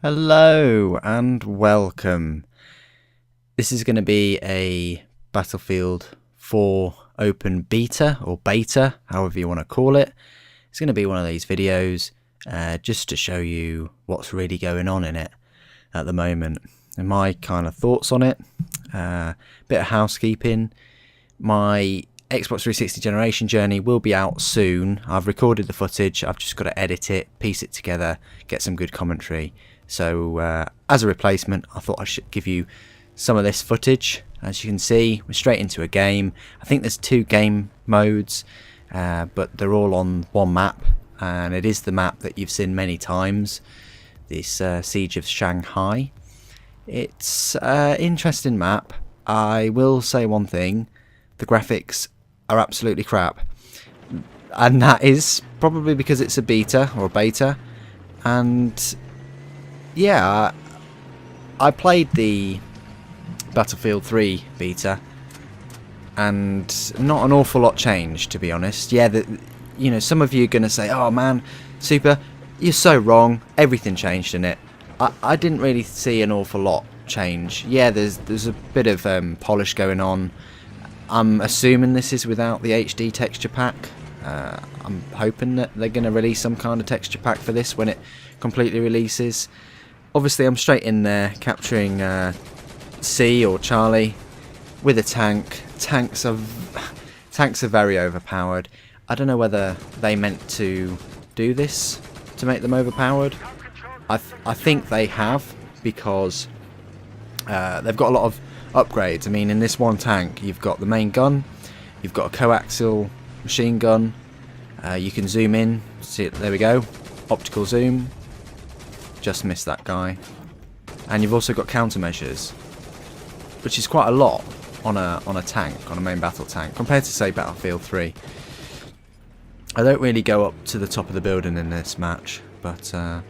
Hello and welcome. This is going to be a Battlefield 4 open beta or beta, however you want to call it. It's going to be one of these videos just to show you what's really going on in it at the moment and my kind of thoughts on it. Bit of housekeeping. My Xbox 360 generation journey will be out soon. I've recorded the footage, I've just got to edit it, piece it together, get some good commentary. So as a replacement, I thought I should give you some of this footage. As you can see, we're straight into a game. I think there's 2 game modes, but they're all on one map, and it is the map that you've seen many times, this Siege of Shanghai. It's an interesting map. I will say one thing, the graphics are absolutely crap, and that is probably because it's a beta or a beta. And yeah, I played the Battlefield 3 beta, and not an awful lot changed, to be honest. Yeah, some of you are going to say, oh man, Super, you're so wrong, everything changed in it. I didn't really see an awful lot change. Yeah, there's a bit of polish going on. I'm assuming this is without the HD texture pack. I'm hoping that they're going to release some kind of texture pack for this when it completely releases. Obviously, I'm straight in there capturing C or Charlie with a tank. Tanks are very overpowered. I don't know whether they meant to do this to make them overpowered. I think they have, because they've got a lot of upgrades. I mean, in this one tank, you've got the main gun, you've got a coaxial machine gun. You can zoom in. See it? There we go. Optical zoom. Just missed that guy. And you've also got countermeasures, which is quite a lot on a tank, on a main battle tank, compared to say Battlefield 3. I don't really go up to the top of the building in this match, but I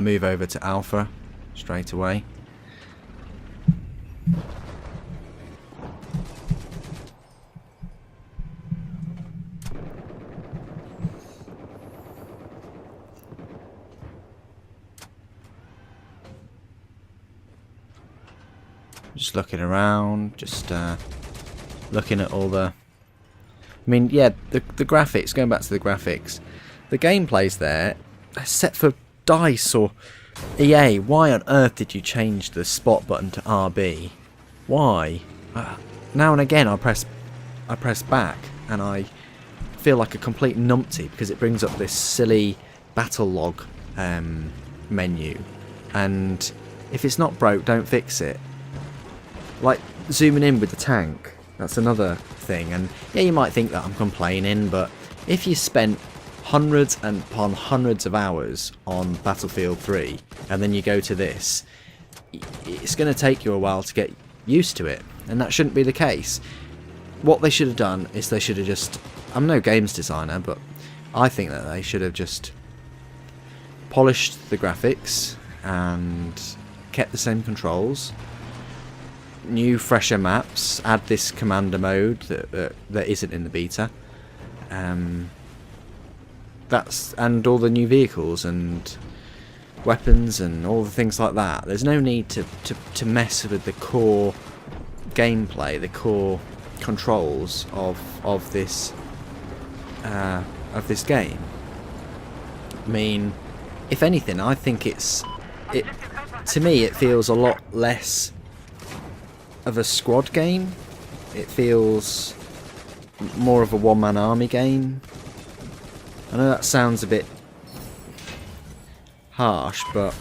move over to Alpha straight away. Just looking around, just looking at all the... I mean, yeah, the graphics, going back to the graphics, the gameplay's there, set for DICE or EA. Why on earth did you change the spot button to RB? Why? Now and again I press back and I feel like a complete numpty because it brings up this silly battle log menu, and if it's not broke, don't fix it. Like zooming in with the tank, that's another thing. And yeah, you might think that I'm complaining, but if you spent hundreds and upon hundreds of hours on Battlefield 3 and then you go to this, it's going to take you a while to get used to it, and that shouldn't be the case. What they should have done is they should have just... I'm no games designer, but I think that they should have just polished the graphics and kept the same controls. New, fresher maps. Add this commander mode that isn't in the beta. That's, and all the new vehicles and weapons and all the things like that. There's no need to mess with the core gameplay, the core controls of this game. I mean, if anything, I think to me it feels a lot less of a squad game. It feels more of a one-man army game. I know that sounds a bit harsh, but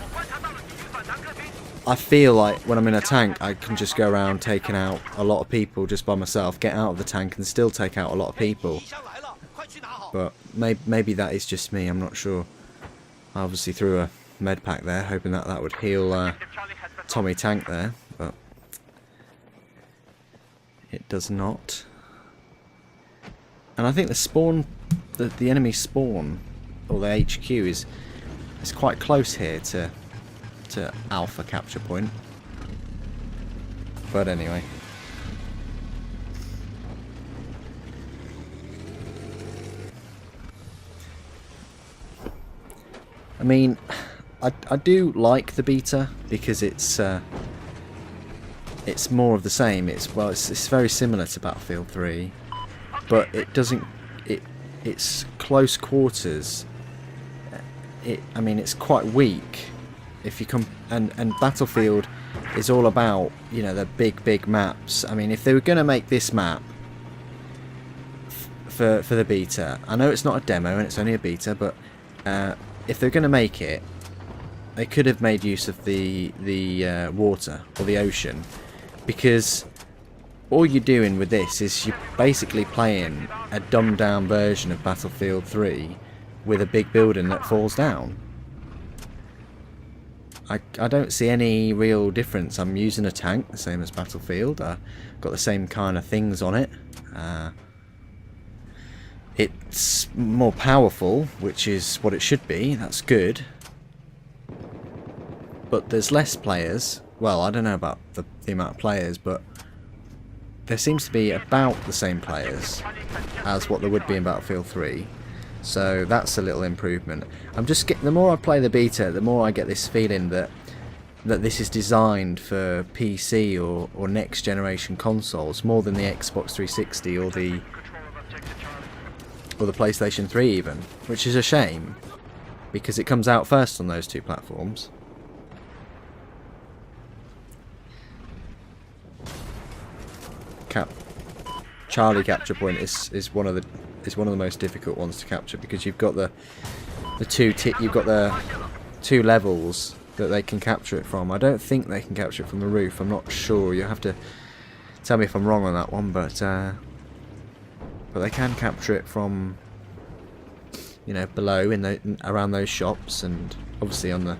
I feel like when I'm in a tank I can just go around taking out a lot of people just by myself, get out of the tank and still take out a lot of people. But maybe that is just me, I'm not sure. I obviously threw a med pack there, hoping that would heal Tommy Tank there, but it does not. And I think the spawn, the enemy spawn, or the HQ is quite close here to Alpha capture point. But anyway. I mean, I do like the beta because it's more of the same. It's very similar to Battlefield 3, but it doesn't. It's close quarters. I mean, it's quite weak. If you come and Battlefield is all about, you know, the big maps. I mean, if they were going to make this map for the beta, I know it's not a demo and it's only a beta, but if they're going to make it, they could have made use of the water or the ocean, because all you're doing with this is you're basically playing a dumbed down version of Battlefield 3 with a big building that falls down. I don't see any real difference. I'm using a tank, the same as Battlefield. Got the same kind of things on it. It's more powerful, which is what it should be. That's good. But there's less players. Well, I don't know about the amount of players, but there seems to be about the same players as what there would be in Battlefield 3. So that's a little improvement. The more I play the beta, the more I get this feeling that this is designed for PC or next generation consoles more than the Xbox 360 or the PlayStation 3 even, which is a shame because it comes out first on those two platforms. Charlie capture point is one of the most difficult ones to capture, because you've got the two levels that they can capture it from. I don't think they can capture it from the roof. I'm not sure. You have to tell me if I'm wrong on that one, but they can capture it from, you know, below around those shops, and obviously on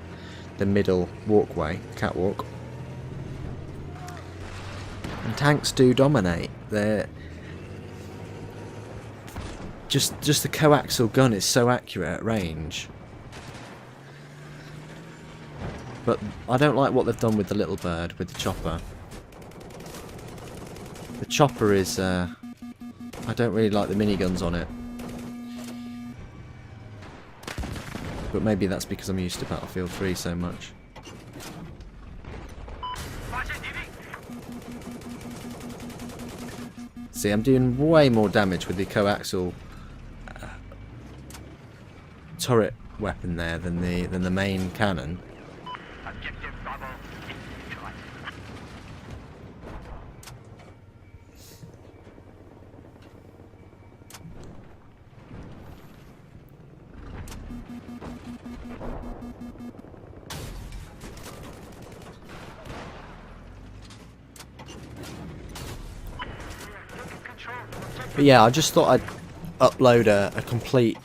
the middle walkway, catwalk. And tanks do dominate. They're just the coaxial gun is so accurate at range. But I don't like what they've done with the little bird, with the chopper. The chopper is I don't really like the miniguns on it. But maybe that's because I'm used to Battlefield 3 so much. See, I'm doing way more damage with the coaxial turret weapon there than the main cannon. But yeah, I just thought I'd upload a complete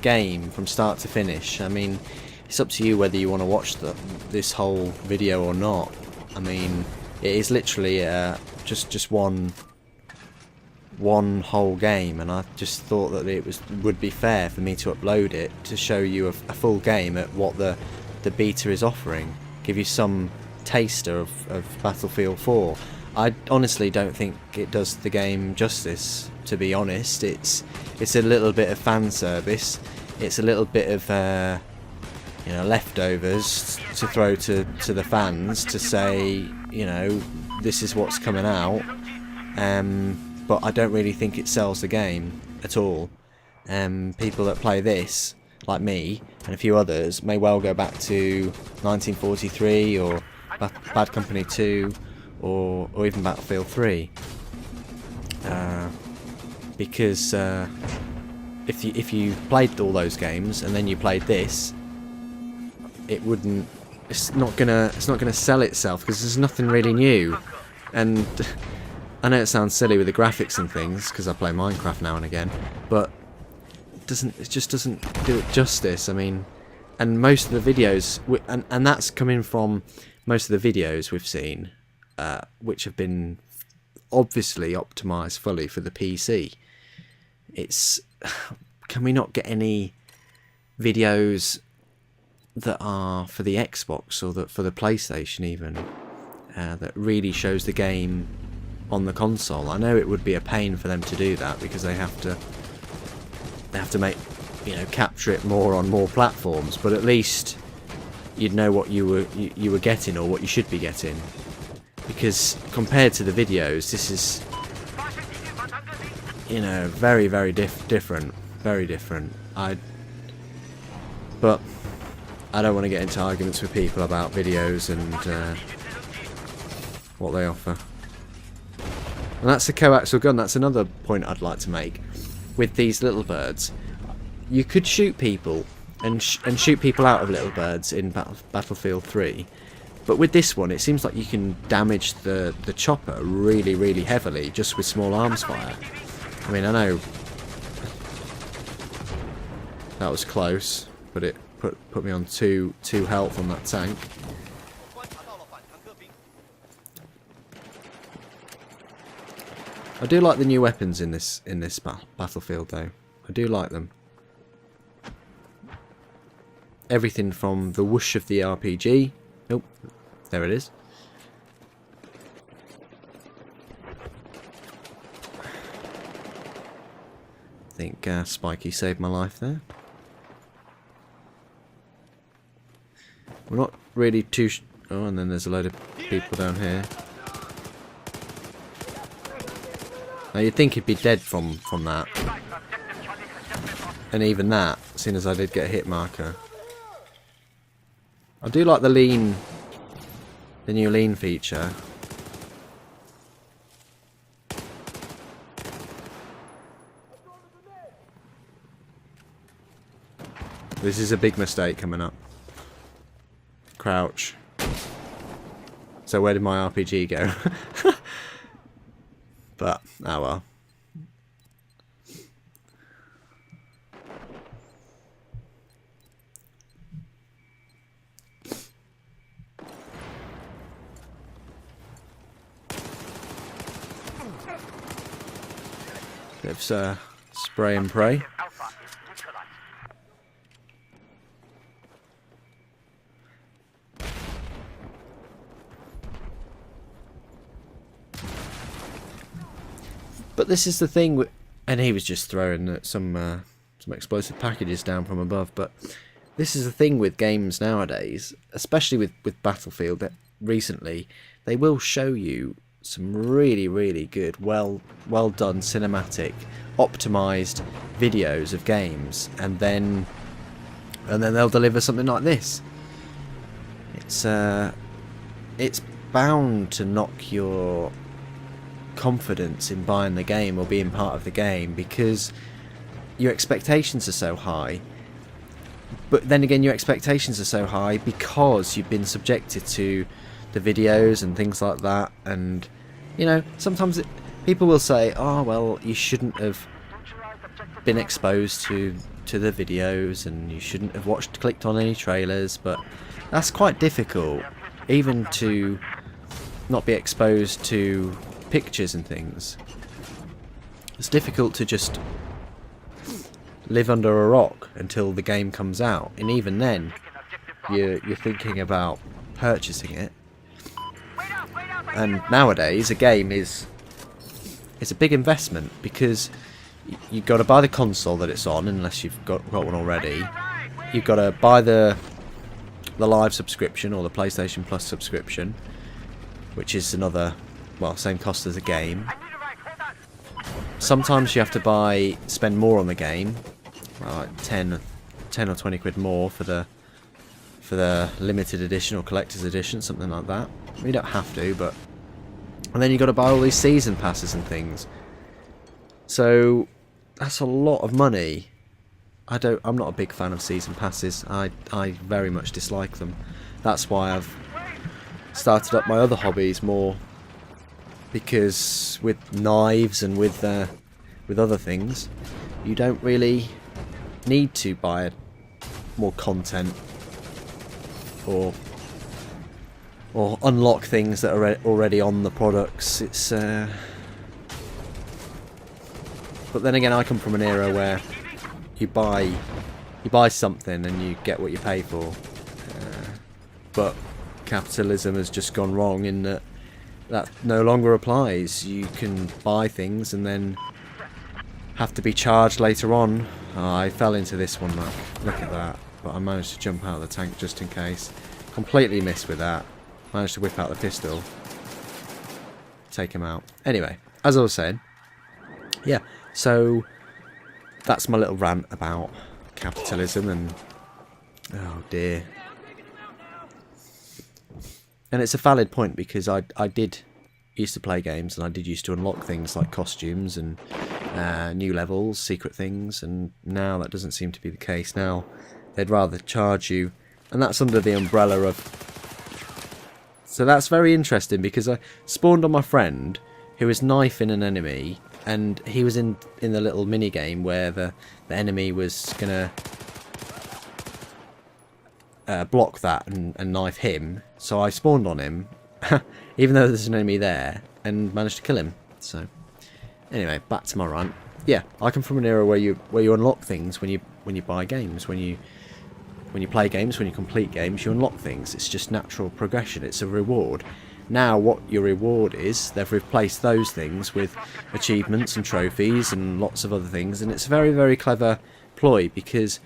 game from start to finish. I mean, it's up to you whether you want to watch this whole video or not. I mean, it is literally just one whole game, and I just thought that it would be fair for me to upload it to show you a full game at what the beta is offering, give you some taster of Battlefield 4. I honestly don't think it does the game justice, to be honest. It's a little bit of fan service. It's a little bit of you know, leftovers to throw to the fans to say, you know, this is what's coming out. But I don't really think it sells the game at all. People that play this, like me and a few others, may well go back to 1943 or Bad Company 2 or even Battlefield 3. Because if you played all those games and then you played this, it's not gonna sell itself, because there's nothing really new. And I know it sounds silly with the graphics and things, because I play Minecraft now and again, but it just doesn't do it justice. I mean, and most of the videos, and that's coming from most of the videos we've seen, which have been obviously optimized fully for the PC. Can we not get any videos that are for the Xbox or for the PlayStation even, that really shows the game on the console? I know it would be a pain for them to do that, because they have to make, you know, capture it more on more platforms, but at least you'd know what you were getting or what you should be getting. Because compared to the videos, this is, you know, very, very different. Very different. But I don't want to get into arguments with people about videos and what they offer. And that's the coaxial gun. That's another point I'd like to make. With these little birds, you could shoot people and shoot people out of little birds in Battlefield 3. But with this one, it seems like you can damage the chopper really, really heavily just with small arms fire. I mean, I know that was close, but it put me on two health on that tank. I do like the new weapons in this Battlefield, though. I do like them. Everything from the whoosh of the RPG. Oh, there it is. I think Spiky saved my life there. We're not really too... oh, and then there's a load of people down here. Now you'd think he'd be dead from that. And even that, seeing as I did get a hit marker. I do like the lean... the new lean feature. This is a big mistake coming up. Crouch. So where did my RPG go? But, oh well. Bit of spray and pray. But this is the thing, and he was just throwing some explosive packages down from above. But this is the thing with games nowadays, especially with Battlefield. That recently, they will show you some really, really good, well done cinematic, optimized videos of games, and then they'll deliver something like this. It's bound to knock your confidence in buying the game or being part of the game, because your expectations are so high. But then again, your expectations are so high because you've been subjected to the videos and things like that. And you know, sometimes people will say, oh well, you shouldn't have been exposed to the videos and you shouldn't have clicked on any trailers. But that's quite difficult, even to not be exposed to pictures and things. It's difficult to just live under a rock until the game comes out, and even then you're thinking about purchasing it. And nowadays a game is a big investment, because you've got to buy the console that it's on, unless you've got one already. You've got to buy the live subscription or the PlayStation Plus subscription, which is another, well, same cost as a game. Sometimes you have to spend more on the game, like 10 or 20 quid more for the limited edition or collector's edition, something like that. You don't have to, but... and then you've got to buy all these season passes and things. So that's a lot of money. I'm not a big fan of season passes. I very much dislike them. That's why I've started up my other hobbies more, because with knives and with other things, you don't really need to buy more content or unlock things that are already on the products. It's but then again, I come from an era where you buy something and you get what you pay for, but capitalism has just gone wrong in that no longer applies. You can buy things and then have to be charged later on. Oh, I fell into this one, look at that. but I managed to jump out of the tank just in case. Completely missed with that. Managed to whip out the pistol. Take him out. Anyway, as I was saying, yeah, so that's my little rant about capitalism and... oh dear. And it's a valid point because I did used to play games and I did used to unlock things like costumes and new levels, secret things, and now that doesn't seem to be the case. Now they'd rather charge you, and that's under the umbrella of... so that's very interesting because I spawned on my friend who was knifing an enemy, and he was in the little mini game where the enemy was gonna block that and knife him. So I spawned on him, even though there's an enemy there, and managed to kill him. So anyway, back to my rant. Yeah, I come from an era where you unlock things when you buy games, when you play games, when you complete games, you unlock things. It's just natural progression. It's a reward. Now what your reward is, they've replaced those things with achievements and trophies and lots of other things, and it's a very, very clever ploy because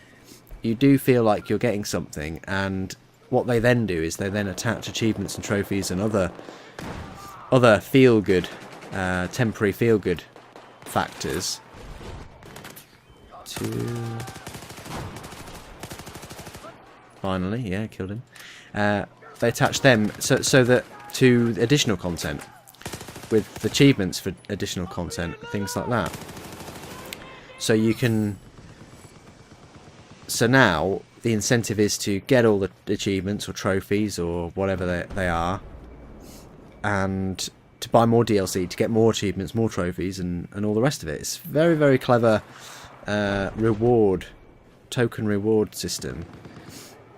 you do feel like you're getting something, and what they then do is they then attach achievements and trophies and other feel-good, temporary feel-good factors to... finally, yeah, killed him. They attach them so that to additional content, with achievements for additional content, things like that. So you can... so now the incentive is to get all the achievements or trophies or whatever they are, and to buy more DLC, to get more achievements, more trophies, and all the rest of it. It's very, very clever token reward system.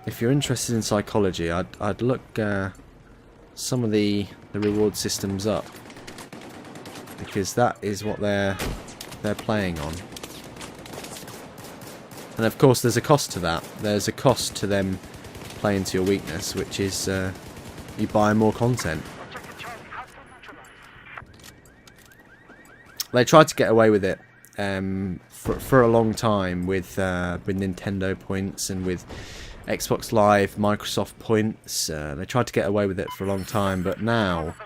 If you're interested in psychology, I'd look some of the reward systems up, because that is what they're playing on. And of course there's a cost to that. There's a cost to them playing to your weakness, which is you buy more content. They tried to get away with it for a long time with Nintendo points and with Xbox Live, Microsoft points. They tried to get away with it for a long time, but now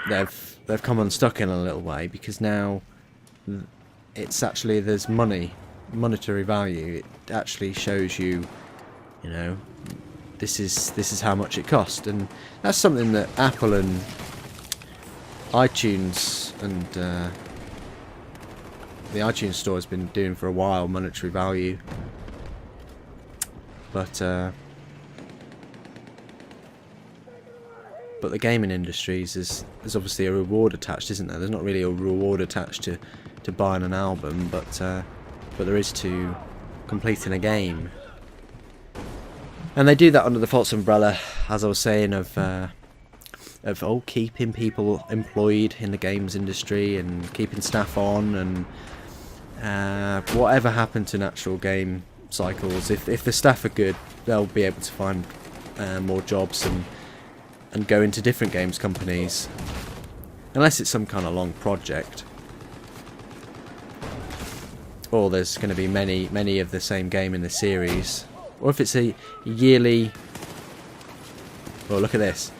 they've come unstuck in a little way, because now it's actually, there's monetary value. It actually shows you, you know, this is how much it cost, and that's something that Apple and iTunes and the iTunes store has been doing for a while, monetary value. But the gaming industries is there's obviously a reward attached, isn't there? There's not really a reward attached to buying an album, but there is to completing a game. And they do that under the false umbrella, as I was saying, of keeping people employed in the games industry and keeping staff on, and whatever happened to natural game cycles. If the staff are good, they'll be able to find more jobs and go into different games companies, unless it's some kind of long project, or there's going to be many of the same game in the series, or if it's a yearly... oh, look at this.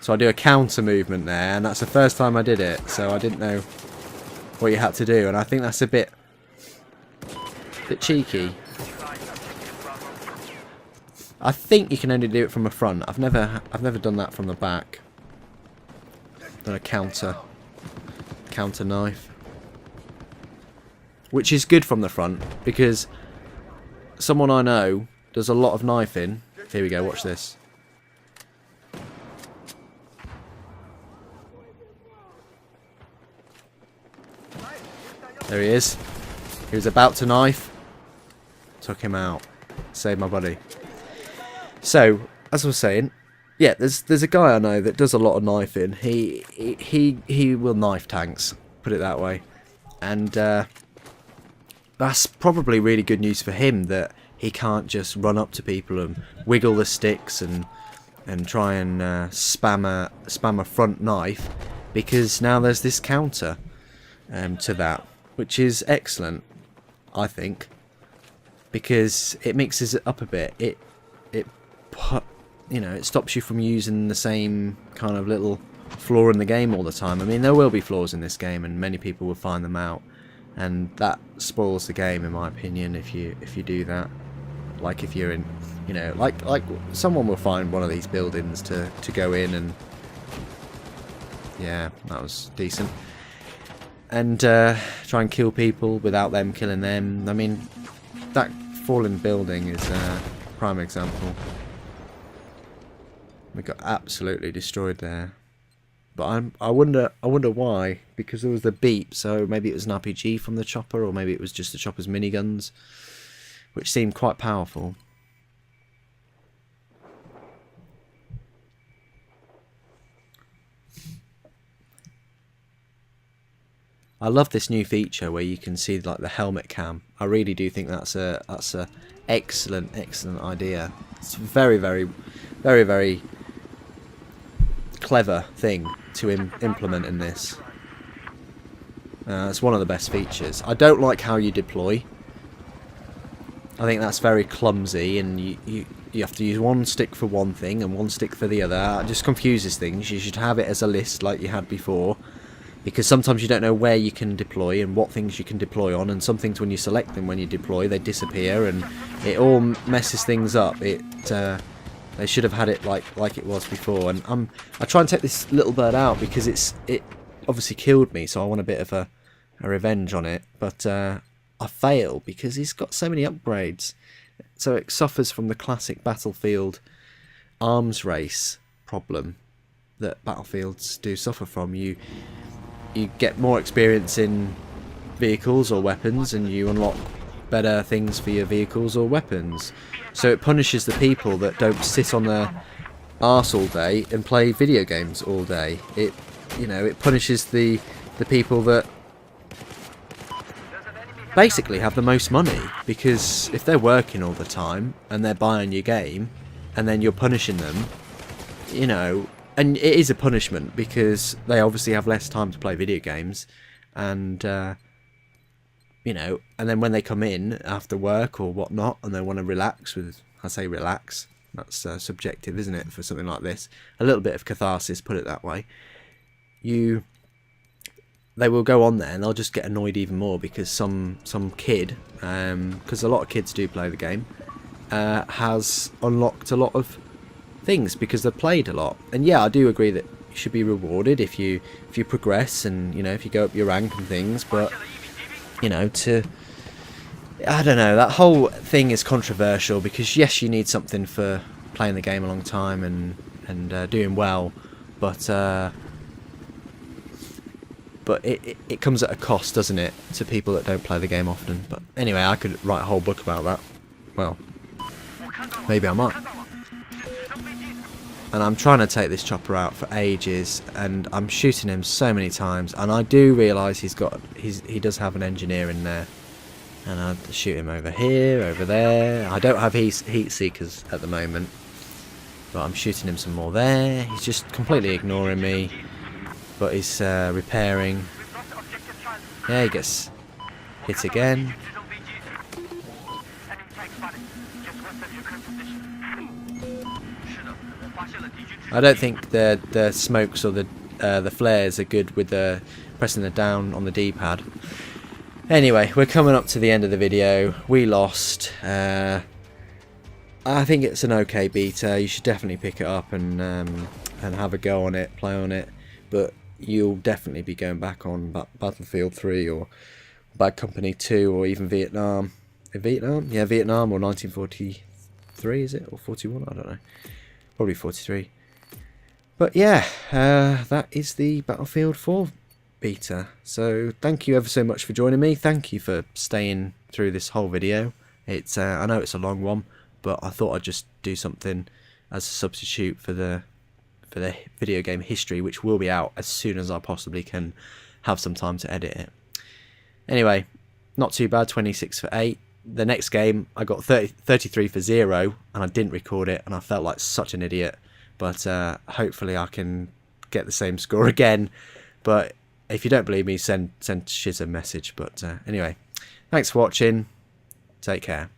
So I do a counter movement there, and that's the first time I did it, so I didn't know what you had to do, and I think that's a bit cheeky. I think you can only do it from the front. I've never done that from the back. Done a counter knife, which is good from the front, because someone I know does a lot of knifing. Here we go, watch this. There he is. He was about to knife. Took him out. Saved my buddy. So, as I was saying, yeah, there's a guy I know that does a lot of knifing. He will knife tanks, put it that way. And that's probably really good news for him, that he can't just run up to people and wiggle the sticks and try and spam a front knife, because now there's this counter to that, which is excellent, I think. because it mixes it up a bit. It it stops you from using the same kind of little flaw in the game all the time. I mean, there will be flaws in this game, and many people will find them out, and that spoils the game, in my opinion, if you do that. Like if you're in, like someone will find one of these buildings to go in, and yeah, that was decent. And try and kill people without them killing them. I mean, that fallen building is a prime example. We got absolutely destroyed there. But I wonder why, because there was the beep, so maybe it was an RPG from the chopper, or maybe it was just the chopper's miniguns, which seemed quite powerful. I love this new feature where you can see like the helmet cam. I really do think that's a excellent idea. It's very clever thing to implement in this. It's one of the best features. I don't like how you deploy. I think that's very clumsy, and you have to use one stick for one thing and one stick for the other. It just confuses things. You should have it as a list like you had before, because sometimes you don't know where you can deploy and what things you can deploy on, and some things when you select them when you deploy, they disappear, and it all messes things up. They should have had it like it was before. And I try and take this little bird out because it obviously killed me, so I want a bit of a revenge on it. But I fail because he's got so many upgrades, so it suffers from the classic Battlefield arms race problem that Battlefields do suffer from. You get more experience in vehicles or weapons, and you unlock better things for your vehicles or weapons. So it punishes the people that don't sit on their arse all day and play video games all day. It punishes the people that basically have the most money, because if they're working all the time and they're buying your game and then you're punishing them, and it is a punishment because they obviously have less time to play video games, and and then when they come in after work or whatnot and they want to relax I say relax, that's subjective, isn't it, for something like this, a little bit of catharsis, put it that way, they will go on there and they'll just get annoyed even more because some kid, because a lot of kids do play the game, has unlocked a lot of things because they've played a lot. And yeah, I do agree that you should be rewarded if you progress, and if you go up your rank and things, but I don't know, that whole thing is controversial, because yes, you need something for playing the game a long time and doing well, but it comes at a cost, doesn't it, to people that don't play the game often. But anyway, I could write a whole book about that. Well, maybe I might. And I'm trying to take this chopper out for ages, and I'm shooting him so many times, and I do realise he does have an engineer in there, and I shoot him over here, over there. I don't have heat seekers at the moment, but I'm shooting him some more there. He's just completely ignoring me, but he's repairing. Yeah, he gets hit again. I don't think the smokes or the flares are good with the pressing it down on the D-pad. Anyway, we're coming up to the end of the video. We lost. I think it's an okay beta. You should definitely pick it up and have a go on it, play on it. But you'll definitely be going back on Battlefield 3 or Bad Company 2 or even Vietnam. Vietnam? Yeah, Vietnam, or 1943, is it? Or 41? I don't know. Probably 43. But yeah, that is the Battlefield 4 beta. So thank you ever so much for joining me. Thank you for staying through this whole video. It's I know it's a long one, but I thought I'd just do something as a substitute for the video game history, which will be out as soon as I possibly can have some time to edit it. Anyway, not too bad, 26 for 8. The next game, I got 33 for 0, and I didn't record it, and I felt like such an idiot. But hopefully I can get the same score again. But if you don't believe me, send Shiz a message. But anyway, thanks for watching. Take care.